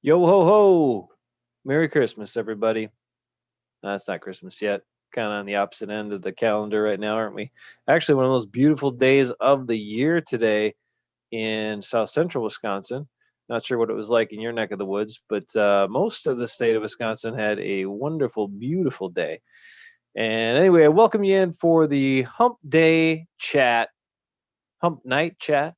Yo ho ho! Merry Christmas, everybody. It's not Christmas yet. Kind of on the opposite end of the calendar right now, aren't we? Actually, one of those beautiful days of the year today in South Central Wisconsin. Not sure what it was like in your neck of the woods, but most of the state of Wisconsin had a wonderful, beautiful day. And anyway, I welcome you in for the Hump Day Chat, Hump Night Chat,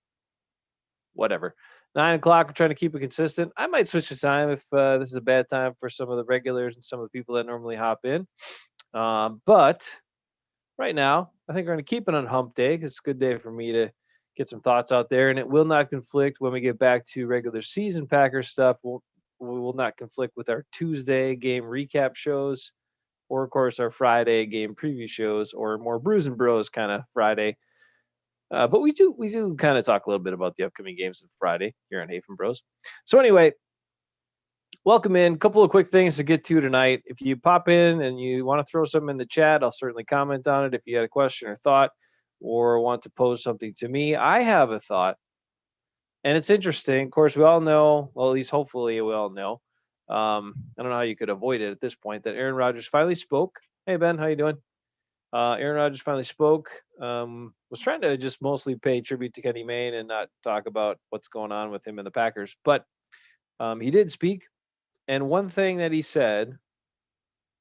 whatever. 9 o'clock. We're trying to keep it consistent. I might switch the time if this is a bad time for some of the regulars and some of the people that normally hop in. But right now, I think we're going to keep it on Hump Day because it's a good day for me to get some thoughts out there, and it will not conflict when we get back to regular season Packers stuff. We will not conflict with our Tuesday game recap shows, or of course our Friday game preview shows, or more Brews and Bros kind of Friday. But we do kind of talk a little bit about the upcoming games on Friday here on Hafen Bros. So anyway, welcome in. A couple of quick things to get to tonight. If you pop in and you want to throw something in the chat, I'll certainly comment on it. If you had a question or thought, or want to pose something to me, I have a thought, and it's interesting. Of course, we all know, well, at least hopefully we all know. I don't know how you could avoid it at this point, that Aaron Rodgers finally spoke. Hey Ben, how you doing? Aaron Rodgers finally spoke. Was trying to just mostly pay tribute to Kenny Mayne and not talk about what's going on with him and the Packers. But he did speak, and one thing that he said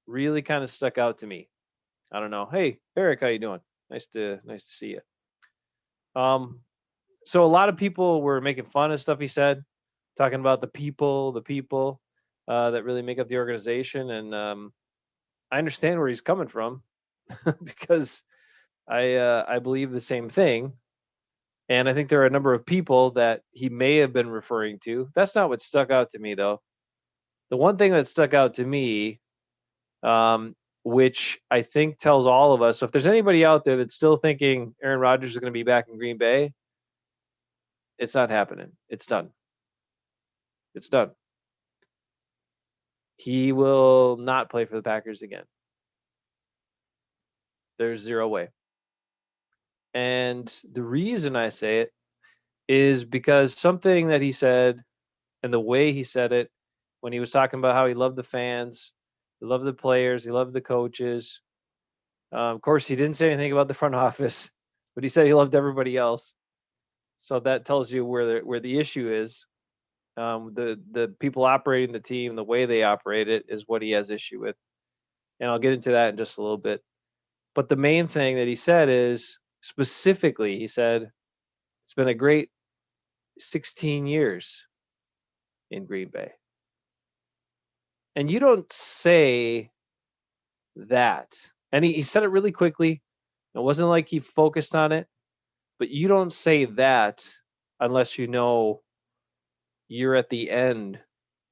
really kind of stuck out to me. I don't know. Hey, Eric, how you doing? Nice to see you. So a lot of people were making fun of stuff he said, talking about the people that really make up the organization, and I understand where he's coming from because I believe the same thing. And I think there are a number of people that he may have been referring to. That's not what stuck out to me, though. The one thing that stuck out to me, which I think tells all of us, so if there's anybody out there that's still thinking Aaron Rodgers is going to be back in Green Bay, it's not happening. It's done. It's done. He will not play for the Packers again. There's zero way. And the reason I say it is because something that he said and the way he said it when he was talking about how he loved the fans, he loved the players, he loved the coaches. Of course, he didn't say anything about the front office, but he said he loved everybody else. So that tells you where the issue is. The people operating the team, the way they operate it, is what he has issue with, and I'll get into that in just a little bit. But the main thing that he said is, specifically, he said it's been a great 16 years in Green Bay. And you don't say that. And he said it really quickly. It wasn't like he focused on it, but you don't say that unless you know you're at the end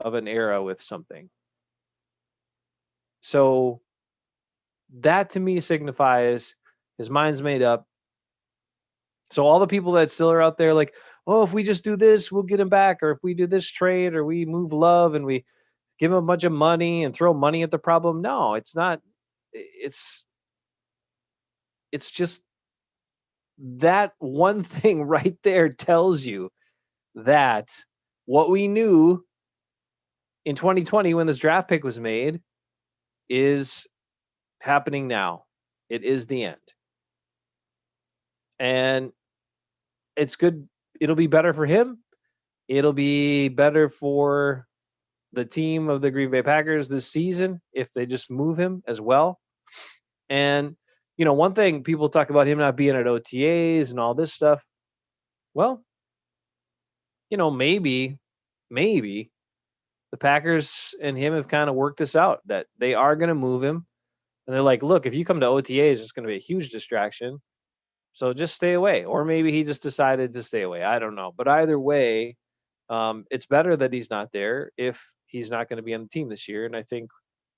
of an era with something. So that to me signifies his mind's made up. So all the people that still are out there like, oh, if we just do this, we'll get him back. Or if we do this trade, or we move Love and we give him a bunch of money and throw money at the problem. No, it's not. It's just that one thing right there tells you that what we knew in 2020 when this draft pick was made is happening now. It is the end. And it's good. It'll be better for him. It'll be better for the team of the Green Bay Packers this season if they just move him as well. And, you know, one thing people talk about him not being at OTAs and all this stuff. Well, you know, maybe the Packers and him have kind of worked this out, that they are going to move him. And they're like, look, if you come to OTAs, it's going to be a huge distraction. So just stay away. Or maybe he just decided to stay away. I don't know. But either way, it's better that he's not there if he's not going to be on the team this year. And I think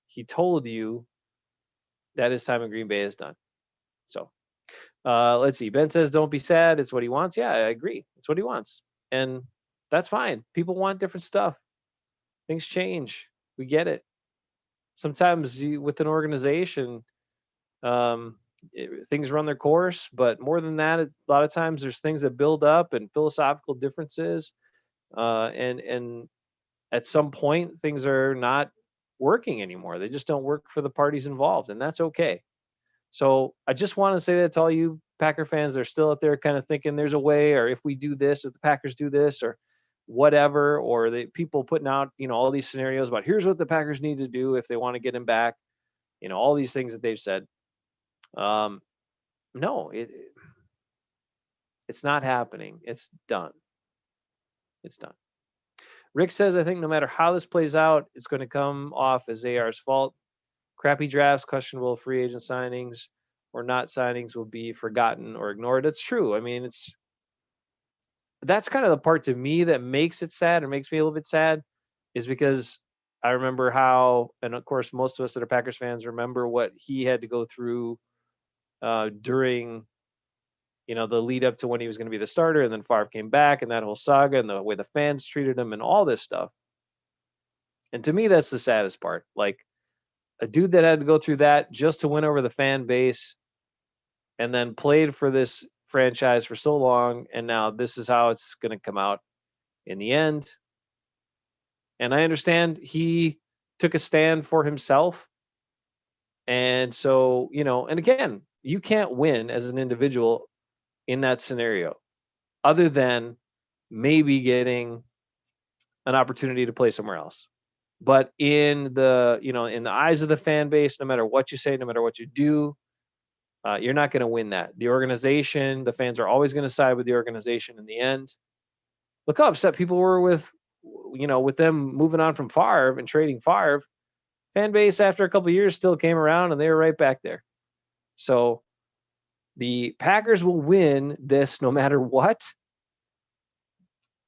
he told you that his time in Green Bay is done. So let's see. Ben says, don't be sad. It's what he wants. Yeah, I agree. It's what he wants. And that's fine. People want different stuff. Things change. We get it. Sometimes with an organization, things run their course, but more than that, a lot of times there's things that build up and philosophical differences, and at some point things are not working anymore. They just don't work for the parties involved, and that's okay. So I just want to say that to all you Packer fans that are still out there kind of thinking there's a way, or if we do this, if the Packers do this, or whatever, or the people putting out, all these scenarios about here's what the Packers need to do if they want to get him back, all these things that they've said. No, it's not happening. It's done. It's done. Rick says, I think no matter how this plays out, it's going to come off as AR's fault. Crappy drafts, questionable free agent signings, or not signings will be forgotten or ignored. That's true. I mean, that's kind of the part to me that makes it sad, or makes me a little bit sad, is because I remember how, and of course, most of us that are Packers fans remember what he had to go through during, the lead up to when he was going to be the starter, and then Favre came back, and that whole saga, and the way the fans treated him, and all this stuff. And to me, that's the saddest part. Like, a dude that had to go through that just to win over the fan base, and then played for this franchise for so long, and now this is how it's going to come out in the end. And I understand he took a stand for himself. And so, and again, you can't win as an individual in that scenario, other than maybe getting an opportunity to play somewhere else. But in the, in the eyes of the fan base, no matter what you say, no matter what you do, you're not going to win that. The organization, the fans are always going to side with the organization in the end. Look how upset people were with them moving on from Favre and trading Favre. Fan base after a couple of years still came around, and they were right back there. So the Packers will win this no matter what.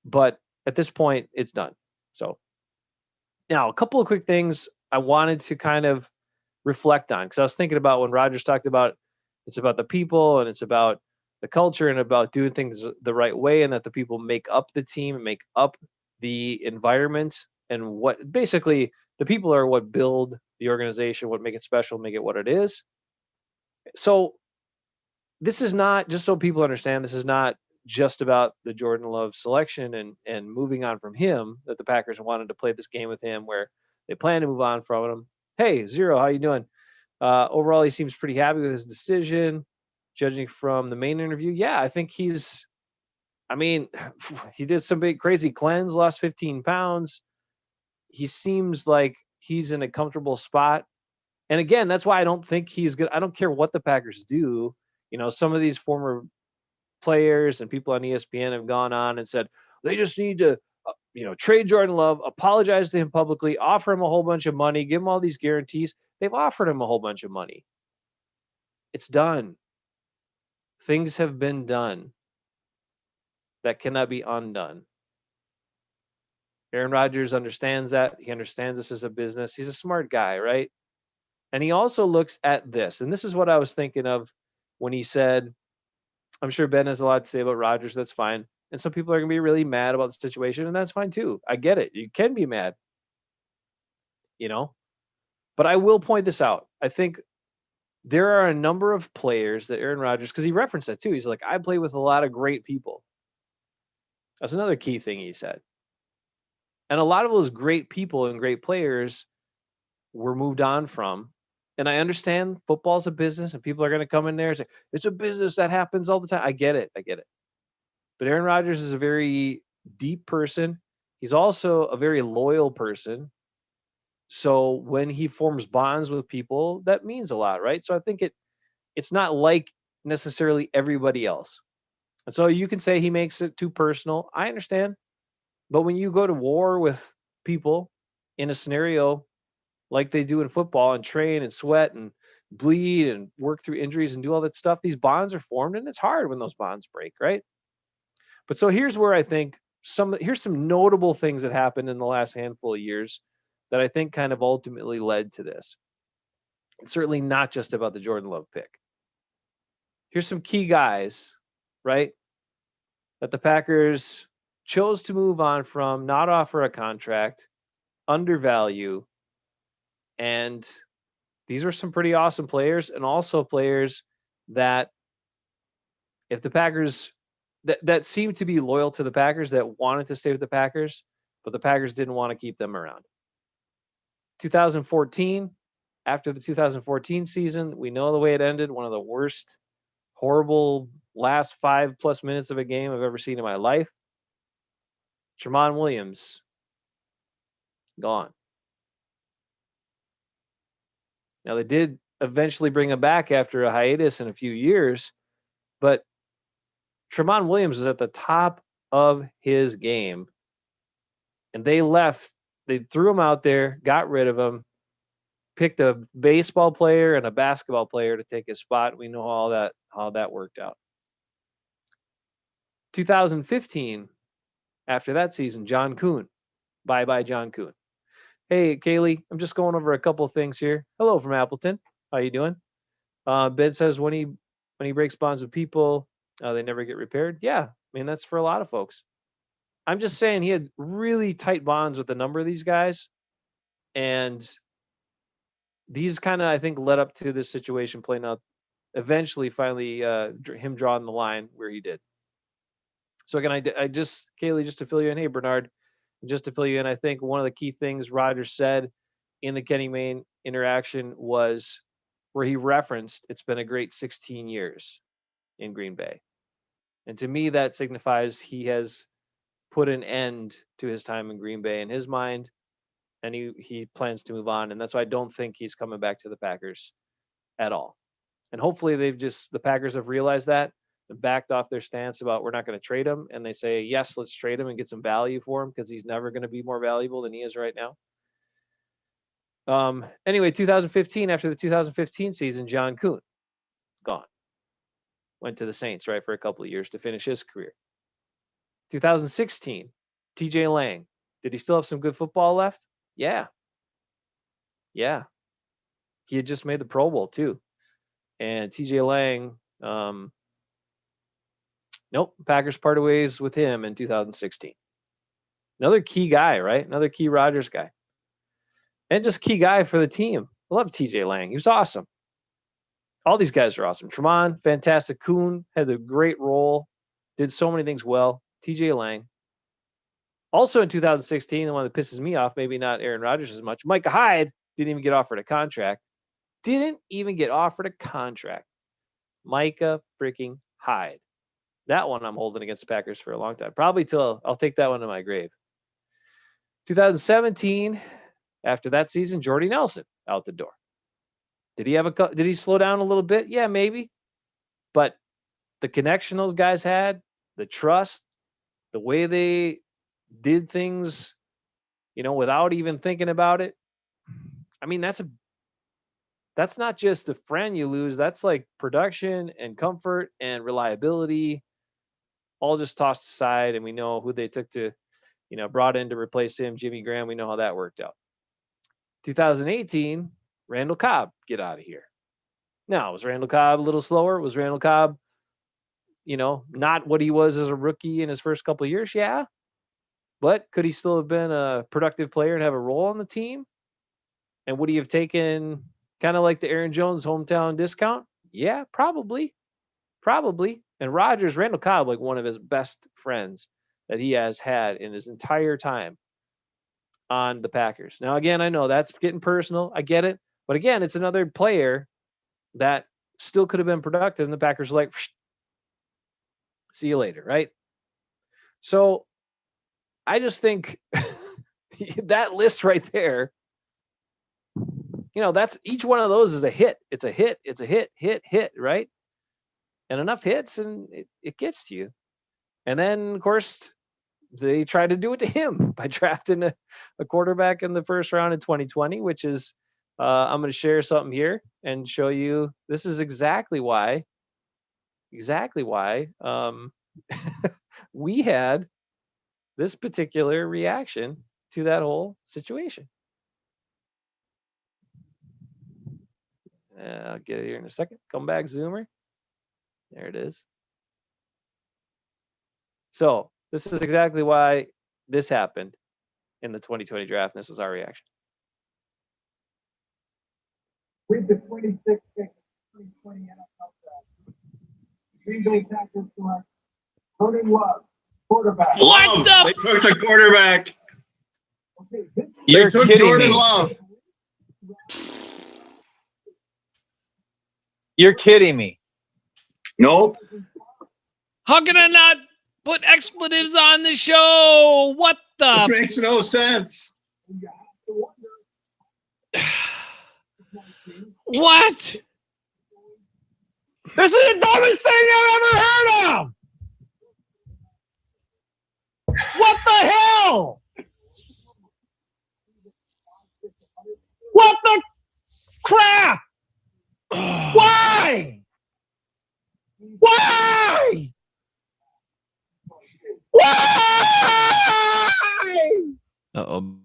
But at this point, it's done. So now a couple of quick things I wanted to kind of reflect on, because I was thinking about when Rodgers talked about it's about the people, and it's about the culture, and about doing things the right way, and that the people make up the team and make up the environment, and what basically the people are what build the organization, what make it special, make it what it is. So this is not, just so people understand, this is not just about the Jordan Love selection and moving on from him, that the Packers wanted to play this game with him where they plan to move on from him. Hey, Zero, how you doing? Overall, he seems pretty happy with his decision, judging from the main interview. Yeah, I think he did some big crazy cleanse, lost 15 pounds. He seems like he's in a comfortable spot. And again, that's why I don't think he's good. I don't care what the Packers do. Some of these former players and people on ESPN have gone on and said they just need to, trade Jordan Love, apologize to him publicly, offer him a whole bunch of money, give him all these guarantees. They've offered him a whole bunch of money. It's done. Things have been done that cannot be undone. Aaron Rodgers understands that. He understands this is a business. He's a smart guy, right? And he also looks at this. And this is what I was thinking of when he said, I'm sure Ben has a lot to say about Rodgers. That's fine. And some people are going to be really mad about the situation, and that's fine too. I get it. You can be mad, But I will point this out. I think there are a number of players that Aaron Rodgers, because he referenced that too. He's like, I play with a lot of great people. That's another key thing he said. And a lot of those great people and great players were moved on from. And I understand football's a business, and people are going to come in there and say, it's a business that happens all the time. I get it. But Aaron Rodgers is a very deep person. He's also a very loyal person. So when he forms bonds with people, that means a lot, right? So I think it's not like necessarily everybody else. And so you can say he makes it too personal. I understand. But when you go to war with people in a scenario like they do in football, and train and sweat and bleed and work through injuries and do all that stuff, these bonds are formed, and it's hard when those bonds break, right? But so here's where I think here's some notable things that happened in the last handful of years that I think kind of ultimately led to this. It's certainly not just about the Jordan Love pick. Here's some key guys, right, that the Packers chose to move on from, not offer a contract, undervalue. And these are some pretty awesome players, and also players that if the Packers that seemed to be loyal to the Packers, that wanted to stay with the Packers, but the Packers didn't want to keep them around. 2014, after the 2014 season, we know the way it ended. One of the worst, horrible last 5+ minutes of a game I've ever seen in my life. Tramon Williams, gone. Now, they did eventually bring him back after a hiatus in a few years, but Tramon Williams is at the top of his game, and they threw him out there, got rid of him, picked a baseball player and a basketball player to take his spot. We know how that worked out. 2015, after that season, John Kuhn. Bye-bye, John Kuhn. Hey, Kaylee, I'm just going over a couple of things here. Hello from Appleton. How you doing? Ben says when he breaks bonds with people, they never get repaired. Yeah, I mean, that's for a lot of folks. I'm just saying he had really tight bonds with a number of these guys. And these kind of, I think, led up to this situation playing out. Eventually, finally, him drawing the line where he did. So again, Kaylee, just to fill you in. Hey, Bernard, just to fill you in, I think one of the key things Rodgers said in the Kenny Mayne interaction was where he referenced it's been a great 16 years in Green Bay. And to me, that signifies he has put an end to his time in Green Bay in his mind, and he plans to move on. And that's why I don't think he's coming back to the Packers at all. And hopefully the Packers have realized that and backed off their stance about we're not going to trade him. And they say, yes, let's trade him and get some value for him because he's never going to be more valuable than he is right now. Anyway, 2015, after the 2015 season, John Kuhn, gone. Went to the Saints, right, for a couple of years to finish his career. 2016, TJ Lang. Did he still have some good football left? Yeah. He had just made the Pro Bowl, too. And TJ Lang, nope, Packers parted ways with him in 2016. Another key guy, right? Another key Rodgers guy. And just key guy for the team. I love TJ Lang. He was awesome. All these guys are awesome. Tramon, fantastic. Kuhn had a great role. Did so many things well. TJ Lang. Also in 2016, the one that pisses me off, maybe not Aaron Rodgers as much, Micah Hyde didn't even get offered a contract. Micah freaking Hyde. That one I'm holding against the Packers for a long time. Probably till I'll take that one to my grave. 2017, after that season, Jordy Nelson out the door. Did he slow down a little bit? Yeah, maybe. But the connection those guys had, the trust, the way they did things, without even thinking about it. I mean, that's not just a friend you lose. That's like production and comfort and reliability, all just tossed aside. And we know who they took to, brought in to replace him, Jimmy Graham. We know how that worked out. 2018, Randall Cobb, get out of here. Now, was Randall Cobb a little slower? Was Randall Cobb, not what he was as a rookie in his first couple of years? Yeah. But could he still have been a productive player and have a role on the team? And would he have taken kind of like the Aaron Jones hometown discount? Yeah, probably. And Randall Cobb, like one of his best friends that he has had in his entire time on the Packers. Now, again, I know that's getting personal. I get it. But again, it's another player that still could have been productive. And the Packers are like, see you later, right? So I just think that list right there, that's each one of those is a hit. It's a hit, hit, right? And enough hits and it gets to you. And then, of course, they tried to do it to him by drafting a quarterback in the first round in 2020, which is, I'm going to share something here and show you. This is exactly why we had this particular reaction to that whole situation. I'll get it here in a second. Come back, Zoomer. There it is. So this is exactly why this happened in the 2020 draft. And this was our reaction. With the 26th pick of 2020 NFL Draft, Green Bay Packers select Jordan Love, quarterback. What the? They took the quarterback. You're took kidding Jordan me. Love. You're kidding me. Nope. How can I not put expletives on the show? What This the? makes no sense. What? This is the dumbest thing I've ever heard of. What the hell? What the crap? Why? Why? Why? Uh-oh.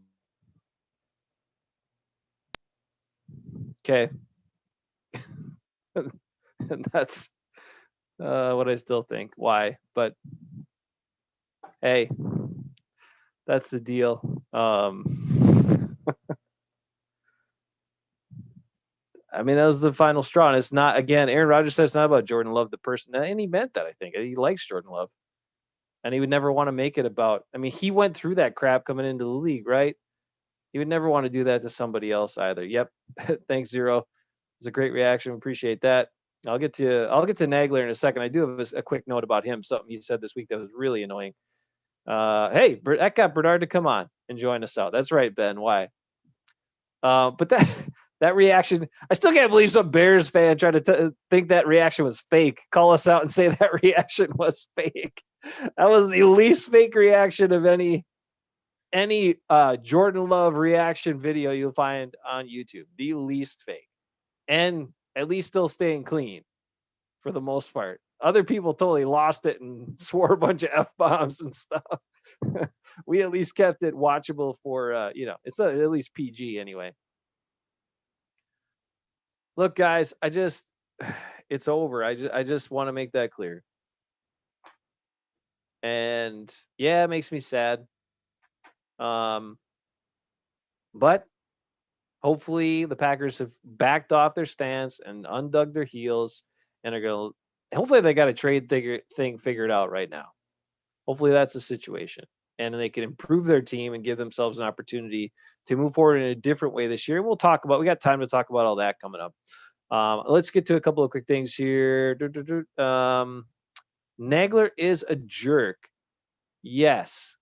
Okay. That's what I still think. Why? But hey, that's the deal. I mean, that was the final straw. And it's not, again, Aaron Rodgers said it's not about Jordan Love, the person. And he meant that, I think. He likes Jordan Love. And he would never want to make it about, I mean, he went through that crap coming into the league, right? He would never want to do that to somebody else either. Yep. Thanks, Zero. It's a great reaction. Appreciate that. I'll get to Nagler in a second. I do have a quick note about him. Something he said this week that was really annoying. Hey, that got Bernard to come on and join us out. That's right, Ben. Why? But that reaction, I still can't believe some Bears fan tried to think that reaction was fake. Call us out and say that reaction was fake. That was the least fake reaction of any Jordan Love reaction video you'll find on YouTube. The least fake. And at least still staying clean for the most part. Other people totally lost it and swore a bunch of F-bombs and stuff. We at least kept it watchable for, it's at least PG anyway. Look, guys, it's over. I just want to make that clear. And yeah, it makes me sad. But hopefully the Packers have backed off their stance and undug their heels and are going to, hopefully they got a trade thing figured out right now. Hopefully that's the situation. And they can improve their team and give themselves an opportunity to move forward in a different way this year. And we got time to talk about all that coming up. Let's get to a couple of quick things here. Nagler is a jerk. Yes.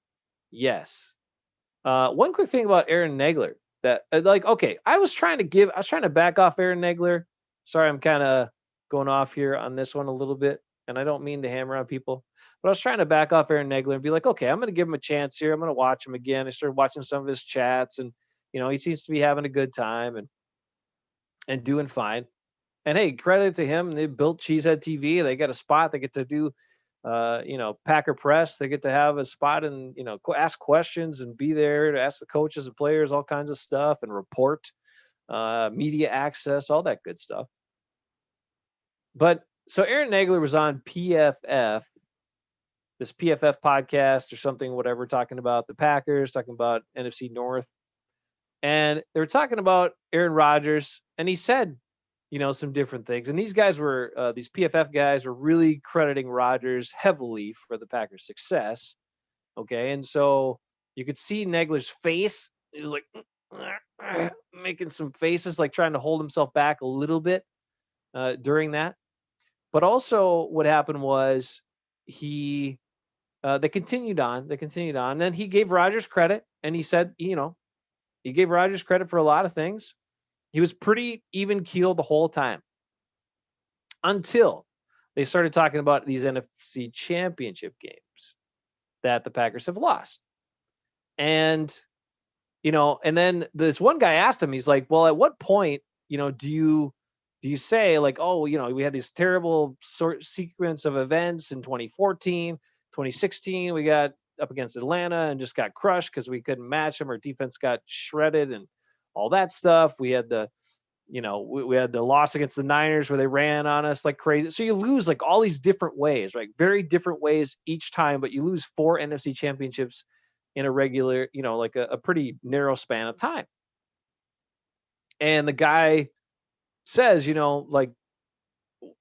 One quick thing about Aaron Nagler that I was trying to back off Aaron Nagler. Sorry, I'm kind of going off here on this one a little bit, and I don't mean to hammer on people, but I was trying to back off Aaron Nagler and be like, okay, I'm going to give him a chance here. I'm going to watch him again. I started watching some of his chats, and he seems to be having a good time and doing fine. And hey, credit to him. They built Cheesehead TV. They got a spot. They get to do, Packer Press. They get to have a spot and, ask questions and be there to ask the coaches and players all kinds of stuff and report, media access, all that good stuff. But so Aaron Nagler was on PFF, this PFF podcast or something, whatever, talking about the Packers, talking about NFC North. And they were talking about Aaron Rodgers, and he said, some different things. And these guys were, these PFF guys were really crediting Rodgers heavily for the Packers' success. Okay. And so you could see Nagler's face. It was like making some faces, like trying to hold himself back a little bit during that. But also what happened was they continued on. And then he gave Rodgers credit, and he said, he gave Rodgers credit for a lot of things. He was pretty even keeled the whole time until they started talking about these NFC championship games that the Packers have lost. And, and then this one guy asked him, he's like, well, at what point, do you say like, oh, we had this terrible sequence of events in 2014, 2016, we got up against Atlanta and just got crushed because we couldn't match them. Our defense got shredded and all that stuff. We had we had the loss against the Niners where they ran on us like crazy. So you lose like all these different ways, right? Very different ways each time, but you lose 4 NFC championships in a regular, like a pretty narrow span of time. And the guy says, like,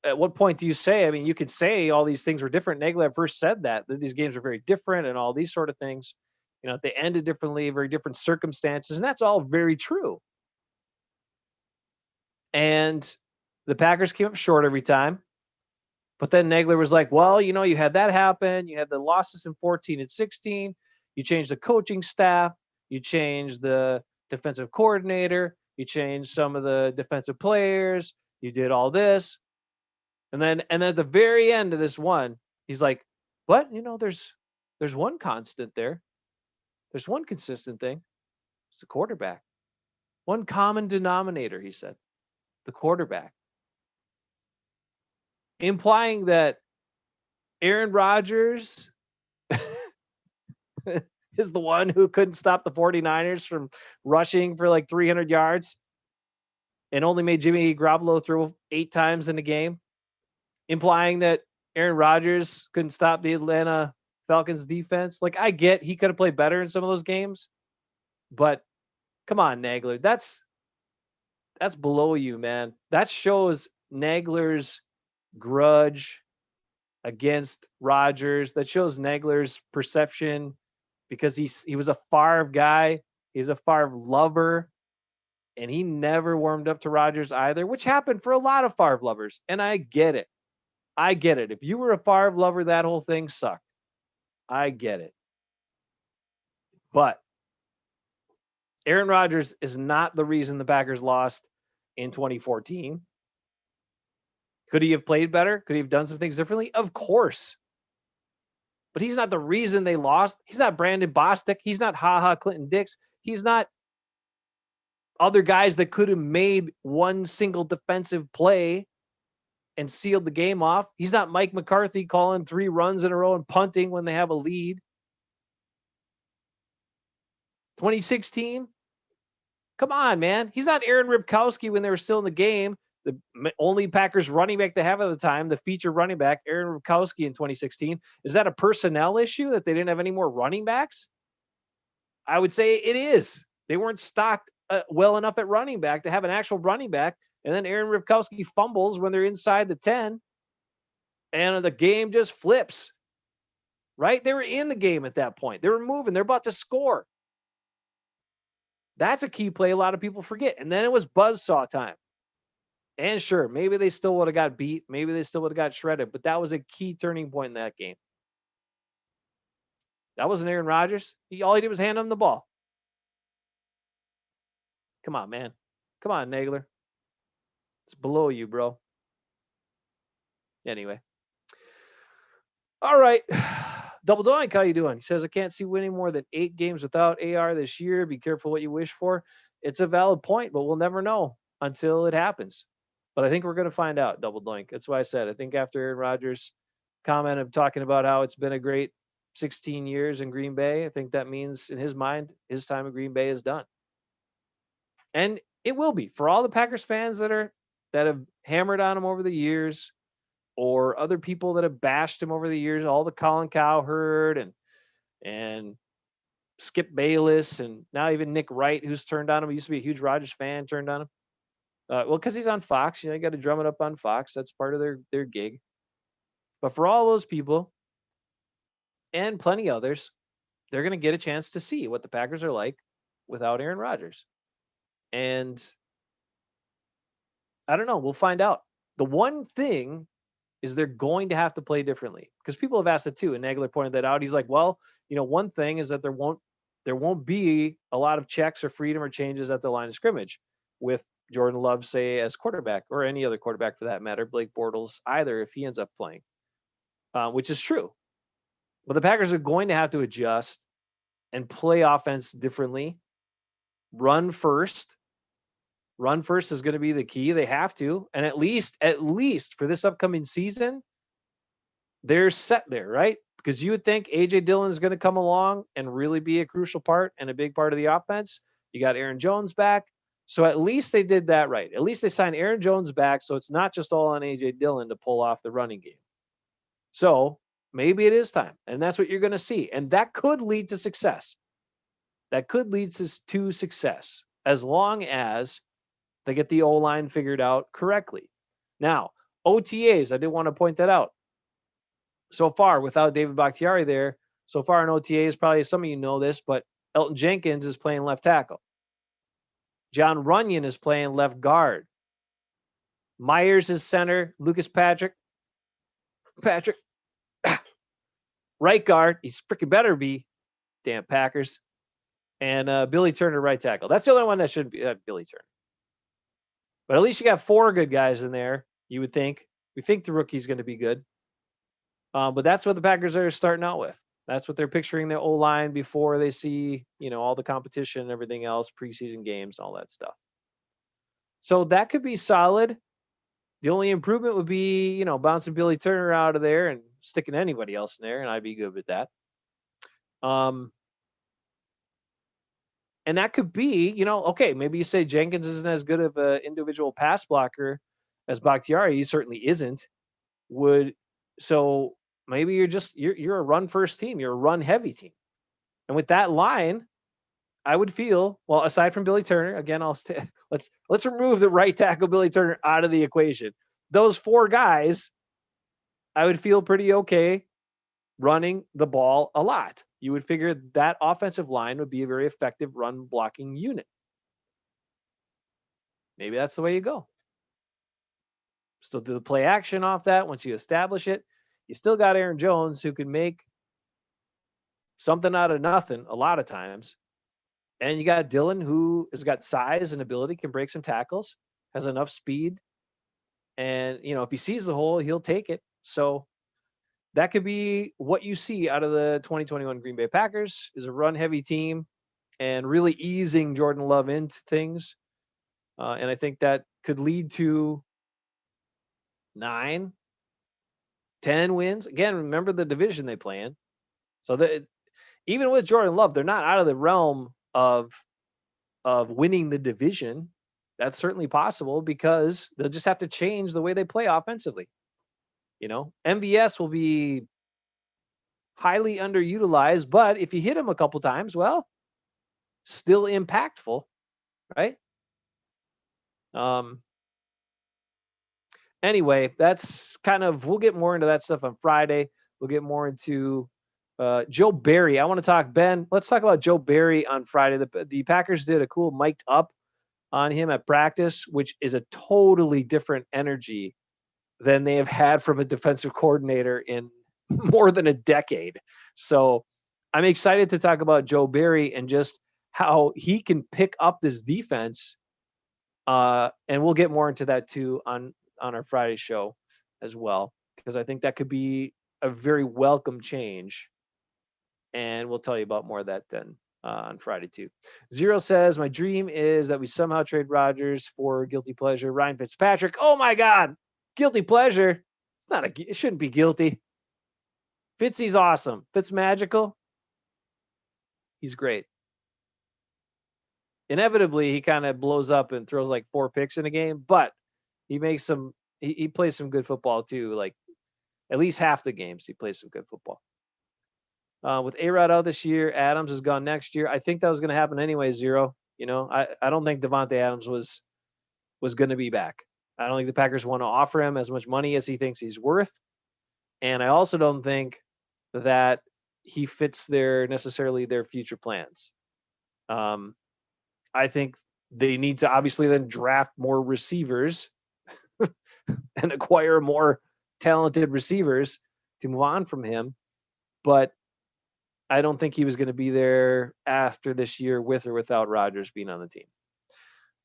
at what point do you say, I mean, you could say all these things were different. Nagler first said that these games are very different and all these sort of things. They ended differently, very different circumstances, and that's all very true. And the Packers came up short every time. But then Nagler was like, well, you had that happen. You had the losses in 14 and 16. You changed the coaching staff. You changed the defensive coordinator. You changed some of the defensive players. You did all this. And then at the very end of this one, he's like, but, there's one constant there. There's one consistent thing. It's the quarterback. One common denominator, he said. The quarterback. Implying that Aaron Rodgers is the one who couldn't stop the 49ers from rushing for like 300 yards and only made Jimmy Garoppolo throw 8 times in the game. Implying that Aaron Rodgers couldn't stop the Atlanta Falcons defense. Like, I get he could have played better in some of those games, but come on, Nagler. That's below you, man. That shows Nagler's grudge against Rodgers. That shows Nagler's perception because he was a Favre guy. He's a Favre lover, and he never warmed up to Rodgers either, which happened for a lot of Favre lovers. And I get it. I get it. If you were a Favre lover, that whole thing sucked. I get it. But Aaron Rodgers is not the reason the Packers lost in 2014. Could he have played better? Could he have done some things differently? Of course. But he's not the reason they lost. He's not Brandon Bostic. He's not Clinton Dix. He's not other guys that could have made one single defensive play and sealed the game off. He's not Mike McCarthy calling 3 runs in a row and punting when they have a lead. 2016? Come on, man. He's not Aaron Ripkowski when they were still in the game. The only Packers running back they have at the time, the feature running back, Aaron Ripkowski in 2016. Is that a personnel issue that they didn't have any more running backs? I would say it is. They weren't stocked well enough at running back to have an actual running back. And then Aaron Ripkowski fumbles when they're inside the 10. And the game just flips. Right? They were in the game at that point. They were moving. They're about to score. That's a key play a lot of people forget. And then it was buzzsaw time. And sure, maybe they still would have got beat. Maybe they still would have got shredded. But that was a key turning point in that game. That wasn't Aaron Rodgers. All he did was hand him the ball. Come on, man. Come on, Nagler. It's below you, bro. Anyway. All right. DoubleBink, how you doing? He says, I can't see winning more than 8 games without AR this year. Be careful what you wish for. It's a valid point, but we'll never know until it happens. But I think we're going to find out, DoubleBink. That's why I said, I think after Aaron Rodgers' comment of talking about how it's been a great 16 years in Green Bay, I think that means in his mind, his time in Green Bay is done. And it will be for all the Packers fans that have hammered on him over the years, or other people that have bashed him over the years, all the Colin Cowherd and Skip Bayless, and now even Nick Wright, who's turned on him. He used to be a huge Rodgers fan, turned on him. Well, because he's on Fox, you got to drum it up on Fox. That's part of their gig. But for all those people and plenty others, they're going to get a chance to see what the Packers are like without Aaron Rodgers. And I don't know. We'll find out. The one thing is they're going to have to play differently, because people have asked it too. And Nagler pointed that out. He's like, well, one thing is that there won't be a lot of checks or freedom or changes at the line of scrimmage with Jordan Love, say, as quarterback, or any other quarterback for that matter, Blake Bortles either, if he ends up playing, which is true. But the Packers are going to have to adjust and play offense differently. Run first. Run first is going to be the key. They have to. And at least for this upcoming season, they're set there, right? Because you would think A.J. Dillon is going to come along and really be a crucial part and a big part of the offense. You got Aaron Jones back. So at least they did that right. At least they signed Aaron Jones back, so it's not just all on A.J. Dillon to pull off the running game. So maybe it is time, and that's what you're going to see. And that could lead to success. That could lead to success as long as they get the O-line figured out correctly. Now, OTAs, I did want to point that out. So far, without David Bakhtiari there, so far in OTAs, probably some of you know this, but Elton Jenkins is playing left tackle. John Runyon is playing left guard. Myers is center. Lucas Patrick, right guard. He's freaking better be. Damn Packers. And Billy Turner, right tackle. That's the only one that shouldn't be Billy Turner. But at least you got 4 good guys in there, you would think. We think the rookie's going to be good. But that's what the Packers are starting out with. That's what they're picturing their O-line before they see, all the competition and everything else, preseason games, all that stuff. So that could be solid. The only improvement would be, bouncing Billy Turner out of there and sticking anybody else in there, and I'd be good with that. And that could be, okay, maybe you say Jenkins isn't as good of an individual pass blocker as Bakhtiari. He certainly isn't. So maybe you're a run first team. You're a run heavy team. And with that line, I would feel, well, aside from Billy Turner, again, let's remove the right tackle Billy Turner out of the equation. Those 4 guys, I would feel pretty okay running the ball a lot. You would figure that offensive line would be a very effective run blocking unit. Maybe that's the way you go. Still do the play action off that once you establish it. You still got Aaron Jones who can make something out of nothing a lot of times. And you got Dylan who has got size and ability, can break some tackles, has enough speed. And, if he sees the hole, he'll take it. So that could be what you see out of the 2021 Green Bay Packers, is a run-heavy team and really easing Jordan Love into things. And I think that could lead to 9, 10 wins. Again, remember the division they play in. So that even with Jordan Love, they're not out of the realm of winning the division. That's certainly possible because they'll just have to change the way they play offensively. MVS will be highly underutilized, but if you hit him a couple times, well, still impactful, right? Anyway, that's we'll get more into that stuff on Friday. We'll get more into Joe Barry. I want to talk, Ben. Let's talk about Joe Barry on Friday. The Packers did a cool mic'd up on him at practice, which is a totally different energy than they have had from a defensive coordinator in more than a decade. So I'm excited to talk about Joe Barry and just how he can pick up this defense. And we'll get more into that too on our Friday show as well, because I think that could be a very welcome change. And we'll tell you about more of that then on Friday too. Zero says, my dream is that we somehow trade Rodgers for guilty pleasure Ryan Fitzpatrick. Oh my God. Guilty pleasure. It shouldn't be guilty. Fitzy's awesome. Fitz magical. He's great. Inevitably, he kind of blows up and throws like 4 picks in a game, but he makes he plays some good football too. Like at least half the games, he plays some good football. With A-Rod out this year, Adams is gone next year. I think that was going to happen anyway, Zero. I don't think Devontae Adams was going to be back. I don't think the Packers want to offer him as much money as he thinks he's worth. And I also don't think that he fits necessarily their future plans. I think they need to obviously then draft more receivers and acquire more talented receivers to move on from him. But I don't think he was going to be there after this year with or without Rodgers being on the team.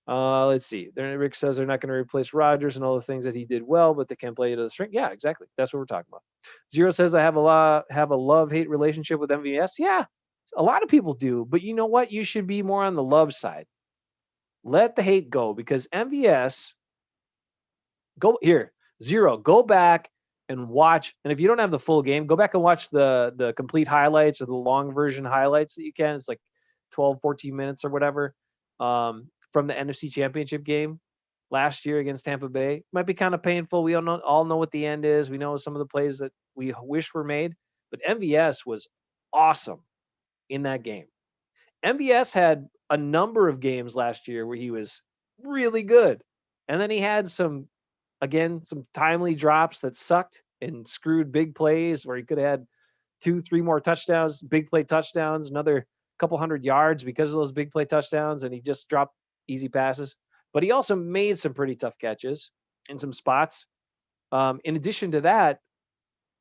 Let's see. Rick says they're not going to replace Rodgers and all the things that he did well, but they can play to the string. Yeah, exactly. That's what we're talking about. Zero says I have a love-hate relationship with MVS. Yeah, a lot of people do. But you know what? You should be more on the love side. Let the hate go, because MVS, Zero, go back and watch. And if you don't have the full game, go back and watch the complete highlights or the long version highlights that you can. It's like 12, 14 minutes or whatever. From the NFC Championship game last year against Tampa Bay. It might be kind of painful. We all know what the end is. We know some of the plays that we wish were made, but MVS was awesome in that game. MVS had a number of games last year where he was really good. And then he had some timely drops that sucked and screwed big plays where he could have had 2-3 more touchdowns, big play touchdowns, another couple hundred yards because of those big play touchdowns, and he just dropped easy passes. But he also made some pretty tough catches in some spots. In addition to that,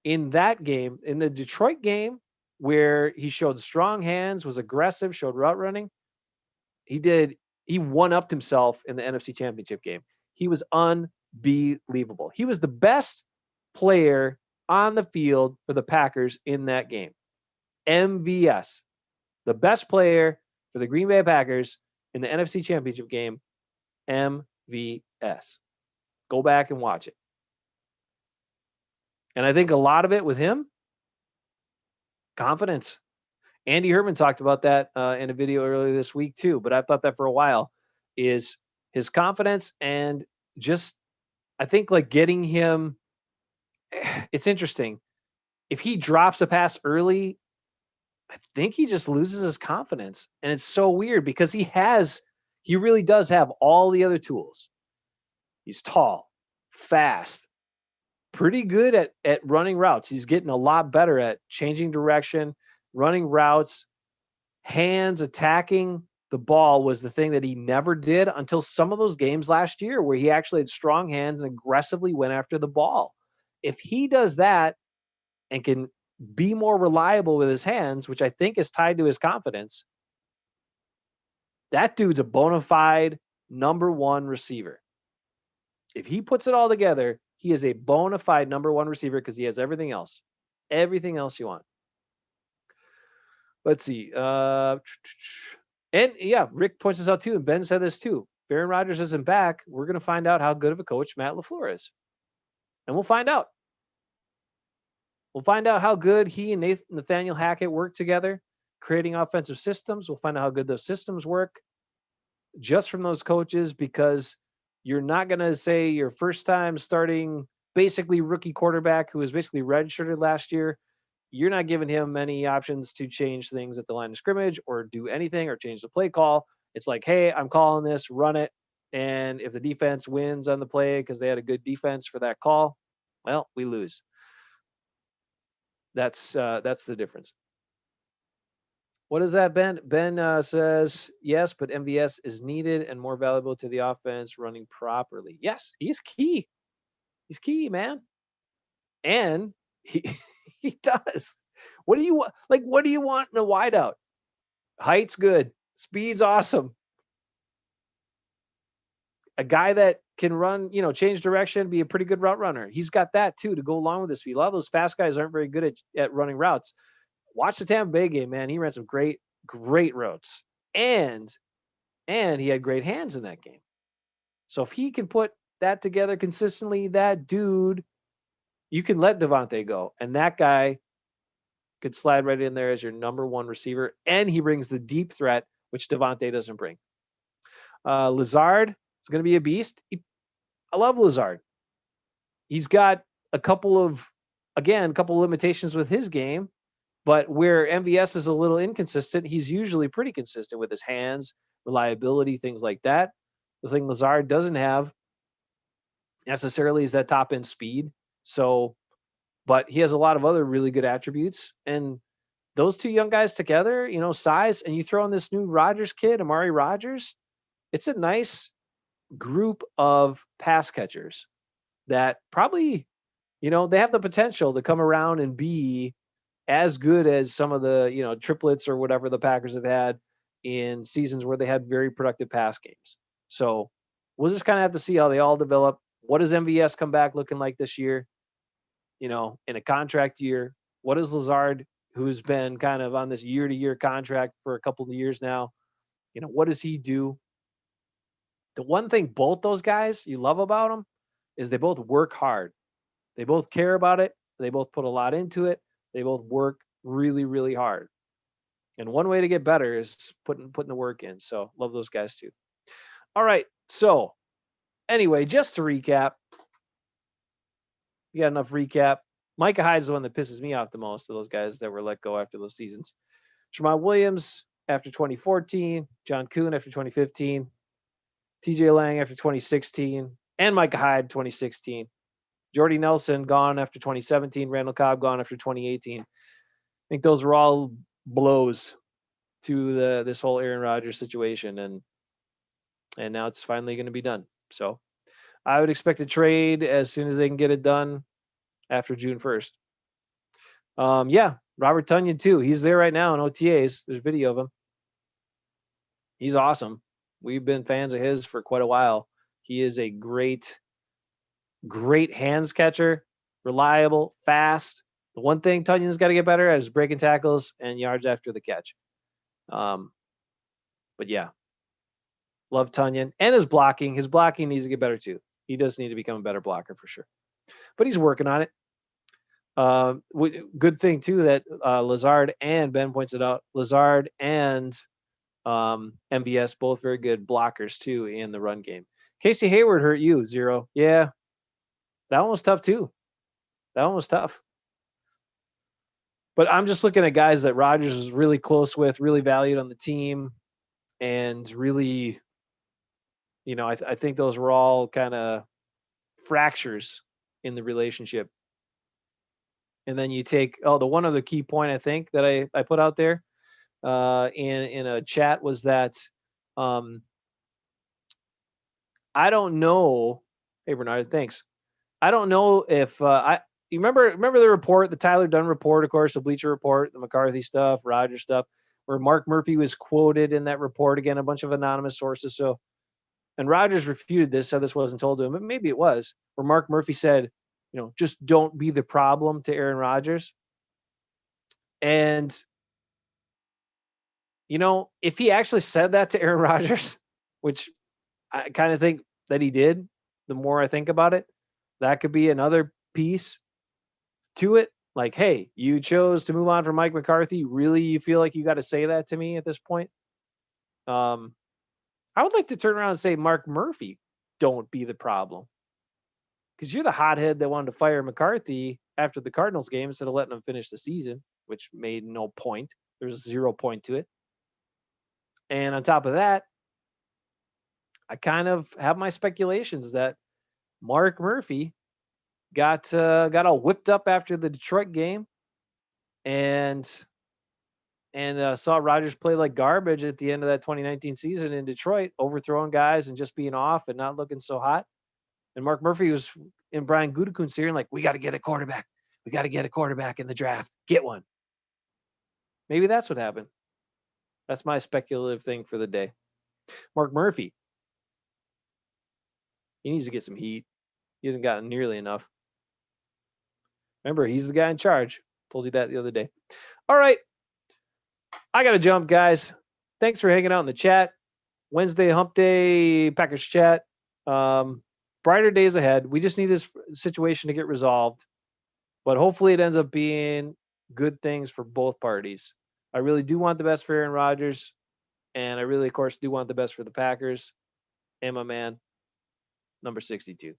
in that game, in the Detroit game, where he showed strong hands, was aggressive, showed route running, he one-upped himself in the NFC Championship game. He was unbelievable. He was the best player on the field for the Packers in that game. MVS, the best player for the Green Bay Packers in the NFC Championship game, MVS. Go back and watch it. And I think a lot of it with him, confidence. Andy Herman talked about that in a video earlier this week too, but I've thought that for a while, is his confidence and just, I think like getting him, it's interesting. If he drops a pass early, I think he just loses his confidence. And it's so weird because he really does have all the other tools. He's tall, fast, pretty good at running routes. He's getting a lot better at changing direction, running routes, hands, attacking the ball was the thing that he never did until some of those games last year where he actually had strong hands and aggressively went after the ball. If he does that and can be more reliable with his hands, which I think is tied to his confidence, that dude's a bona fide number one receiver. If he puts it all together, he is a bona fide number one receiver because he has everything else. Everything else you want. Let's see. And yeah, Rick points this out too, and Ben said this too. If Aaron Rodgers isn't back, we're going to find out how good of a coach Matt LaFleur is. And we'll find out. We'll find out how good he and Nathaniel Hackett work together, creating offensive systems. We'll find out how good those systems work just from those coaches, because you're not going to say your first time starting basically rookie quarterback who was basically redshirted last year. You're not giving him many options to change things at the line of scrimmage or do anything or change the play call. It's like, hey, I'm calling this, run it. And if the defense wins on the play because they had a good defense for that call, well, we lose. That's the difference. What is that, Ben? Ben says, yes, but MVS is needed and more valuable to the offense running properly. Yes, he's key. He's key, man. And he does. What do you want? Like, what do you want in a wideout? Height's good. Speed's awesome. A guy that can run, change direction, be a pretty good route runner. He's got that too to go along with his speed. A lot of those fast guys aren't very good at running routes. Watch the Tampa Bay game, man. He ran some great routes. And he had great hands in that game. So if he can put that together consistently, that dude, you can let Devontae go. And that guy could slide right in there as your number one receiver. And he brings the deep threat, which Devontae doesn't bring. Lazard is going to be a beast. I love Lazard. He's got a couple of limitations with his game. But where MVS is a little inconsistent, he's usually pretty consistent with his hands, reliability, things like that. The thing Lazard doesn't have necessarily is that top end speed. So, but he has a lot of other really good attributes. And those two young guys together, size, and you throw in this new Rodgers kid, Amari Rodgers, it's a nice group of pass catchers that probably, they have the potential to come around and be as good as some of the, triplets or whatever the Packers have had in seasons where they had very productive pass games. So we'll just kind of have to see how they all develop. What does MVS come back looking like this year? In a contract year? What is Lazard, who's been kind of on this year-to-year contract for a couple of years now? What does he do? The one thing both those guys you love about them is they both work hard. They both care about it. They both put a lot into it. They both work really, really hard. And one way to get better is putting the work in. So love those guys too. All right. So anyway, just to recap, we got enough recap. Micah Hyde's the one that pisses me off the most of those guys that were let go after those seasons. Jamal Williams after 2014, John Kuhn after 2015, TJ Lang after 2016, and Micah Hyde 2016. Jordy Nelson gone after 2017, Randall Cobb gone after 2018. think those were all blows to this whole Aaron Rodgers situation, and now it's finally going to be done. So I would expect a trade as soon as they can get it done after June 1st. Yeah, Robert Tonyan too. He's there right now in OTAs. There's video of him. He's awesome. We've been fans of his for quite a while. He is a great hands catcher, reliable, fast. The one thing Tunyan's got to get better at is breaking tackles and yards after the catch. But yeah, love Tunyan and his blocking. His blocking needs to get better too. He does need to become a better blocker for sure, but he's working on it. Good thing too that Lazard and Ben points it out. Lazard and MVS both very good blockers too in the run game. Casey Hayward hurt you, 0. Yeah, that one was tough too. That one was tough. But I'm just looking at guys that Rodgers was really close with, really valued on the team, and really, I think those were all kind of fractures in the relationship. And then you take the one other key point I think that I put out there in a chat was that I don't know. Hey Bernard, thanks. I don't know if you remember the report, the Tyler Dunn report, of course, the Bleacher Report, the McCarthy stuff, Rodgers stuff, where Mark Murphy was quoted in that report, again, a bunch of anonymous sources. So, and Rodgers refuted this, said this wasn't told to him, but maybe it was, where Mark Murphy said, just don't be the problem to Aaron Rodgers. And, if he actually said that to Aaron Rodgers, which I kind of think that he did, the more I think about it, that could be another piece to it. Like, hey, you chose to move on from Mike McCarthy. Really, you feel like you got to say that to me at this point? I would like to turn around and say, Mark Murphy, don't be the problem. Because you're the hothead that wanted to fire McCarthy after the Cardinals game instead of letting him finish the season, which made no point. There's 0 point to it. And on top of that, I kind of have my speculations that Mark Murphy got all whipped up after the Detroit game and saw Rodgers play like garbage at the end of that 2019 season in Detroit, overthrowing guys and just being off and not looking so hot. And Mark Murphy was in Brian Gutekunst's ear, like, we got to get a quarterback. We got to get a quarterback in the draft. Get one. Maybe that's what happened. That's my speculative thing for the day. Mark Murphy. He needs to get some heat. He hasn't gotten nearly enough. Remember, he's the guy in charge. Told you that the other day. All right. I got to jump, guys. Thanks for hanging out in the chat. Wednesday, Hump Day, Packers chat. Brighter days ahead. We just need this situation to get resolved. But hopefully it ends up being good things for both parties. I really do want the best for Aaron Rodgers. And I really, of course, do want the best for the Packers. And my man, number 62.